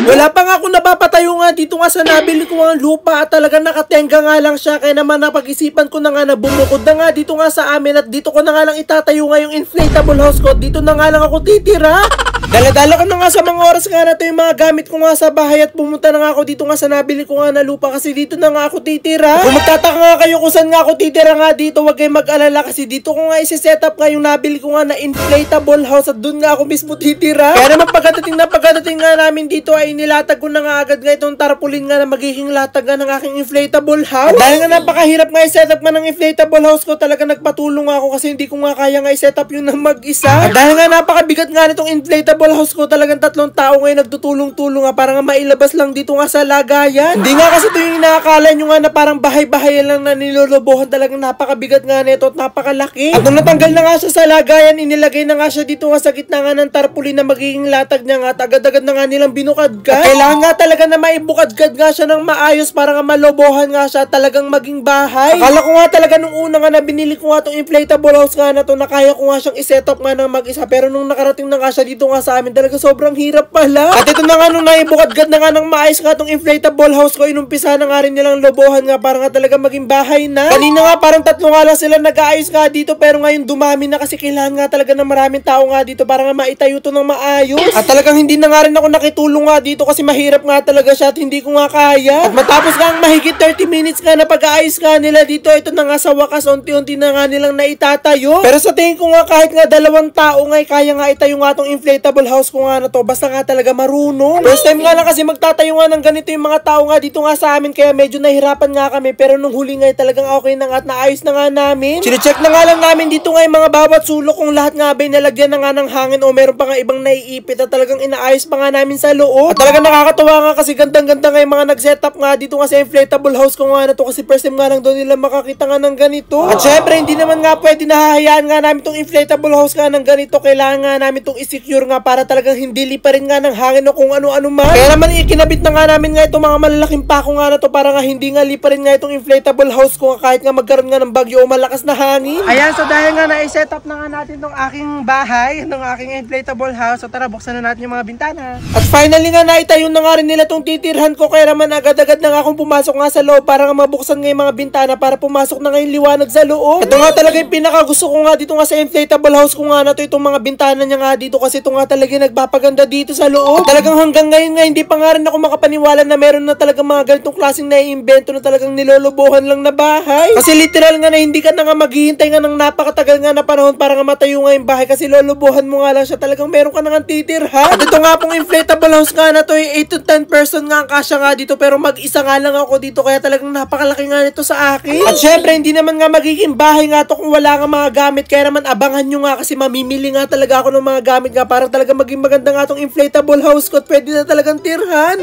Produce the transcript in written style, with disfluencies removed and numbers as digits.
Wala pa nga ako napapatayo nga dito nga sa nabili ko ang lupa at talagang nakatenga nga lang siya. Kaya naman napag-isipan ko na nga na bumukod na nga dito nga sa amin at dito ko na nga lang itatayo nga yung inflatable house ko. Dito na nga lang ako titira. Dala-dala ko na nga sa mga oras nga na to yung mga gamit ko nga sa bahay at pumunta na nga ako dito nga sa nabili ko nga na lupa kasi dito na nga ako titira. Kung magtataka nga kayo kung saan nga ako titira nga dito, huwag kayong mag-alala kasi dito ko nga isi-set up nga yung nabili ko nga na inflatable house at doon nga ako mismo titira. Kaya naman pagkadating nga namin dito ay nilatag ko na nga agad nga itong tarpaulin nga na magiging latag nga ng aking inflatable house. At dahil nga napakahirap nga i-set up nga ng inflatable house ko, talaga nagpatulong ako kasi hindi ko nga kaya nga i-set up yun ng mag-isa. At dahil nga napakabigat nga nitong inflatable house ko, talagang 3 tao ngayon nagtutulong-tulong nga para nga mailabas lang dito nga sa lagayan. Hindi nga kasi ito yung inaakala nyo nga na parang bahay-bahay lang na nilolobohan, talagang napakabigat nga nito at napakalaki. At nung natanggal na nga siya sa lagayan, inilagay na nga siya dito nga sa gitna nga ng tarpaulin na magiging latag niya nga at agad-agad na nga nilang binukadkad. At kailangan nga talaga na maibukadkad nga siya ng maayos para nga malobohan nga siya talagang maging bahay. Akala ko nga talaga nung una nga na binili ko nga itong inflatable house nga na to na kaya ko nga siyang i-set up nga ng mag-isa, pero nung nakarating na nga siya dito nga sa amin, talaga sobrang hirap pala. At ito na nga nung naibukadkad na nga ng maayos nga itong inflatable house ko, inumpisa na nga rin nilang lobohan nga para nga talaga maging bahay na. Kanina nga parang 3 nga lang sila nag-aayos nga dito, pero ngayon dumami na kasi kailangan nga talaga ng maraming tao nga dito para nga maitayo to ng maayos. At talagang hindi na nga rin ako nakitulong nga dito kasi mahirap nga talaga siya at hindi ko nga kaya. At matapos nga ang mahigit 30 minutes nga na pag-aayos nga nila dito, ito na nga sa wakas unti-unti na nga nilang naitatayo. Pero sa tingin ko nga kahit nga 2 tao nga kaya nga itayo nga tong inflatable house ko nga na to, basta nga talaga marunong. First time nga lang kasi magtatayo nga ng ganito yung mga tao nga dito nga sa amin, kaya medyo nahirapan nga kami, pero nung huli nga talagang okay na nga at naayos na nga namin. Sine-check na nga lang namin dito nga yung mga bawat sulok kung lahat nga ba nalagyan na nga ng hangin o meron pa nga ibang naiipit at talagang inaayos pa nga namin sa loob. At talagang nakakatawa nga kasi gandang-ganda nga yung mga nag-setup nga dito nga sa inflatable house ko nga na to kasi first time nga lang doon nila makakita nga ng ganito. At syempre hindi naman nga pwede nahahayaan nga namin tong inflatable house nga ng ganito, kailangan nga namin tong i-secure nga para talagang hindi lipa rin nga ng hangin o kung ano-ano man. Kaya naman ikinabit na nga namin nga itong mga malalaking pako nga na to para nga hindi nga lipa rin nga itong inflatable house ko kahit nga magkaroon nga ng bagyo o malakas na hangin. Ayan, so dahil nga na-set up na nga natin tong aking bahay, ng aking inflatable house, so tara buksan na natin yung mga bintana. At finally nga naitayo na nga rin nila tong titirhan ko, kaya naman agad-agad na nga akong pumasok nga sa loob para nga mabuksan nga yung mga bintana para pumasok na nga yung liwanag sa loob. Ito nga talaga yung pinakagusto ko nga dito nga sa inflatable house ko nga na to, itong mga bintana niya nga dito kasi ito nga talaga nagpapaganda dito sa loob. At talagang hanggang ngayon nga hindi pa nga rin ako makapaniwala na meron na talagang mga ganitong klaseng naiimbento na talagang nilolobohan lang na bahay. Kasi literal nga na hindi ka na nga maghihintay nga ng napakatagal nga na panahon para nga matayo nga yung bahay kasi lolobohan mo nga lang siya, talagang meron ka na nga titirhan. At ito nga pong inflatable house nga na to, 8 to 10 person nga ang kasya nga dito, pero mag-isa nga lang ako dito kaya talagang napakalaki nga nito sa akin. At syempre hindi naman nga magiging bahay nga to kung wala nga mga gamit, kaya naman abangan nyo nga kasi mamimili nga talaga ako ng mga gamit nga para talaga maging maganda nga tong inflatable house ko at pwede na talagang tirhan.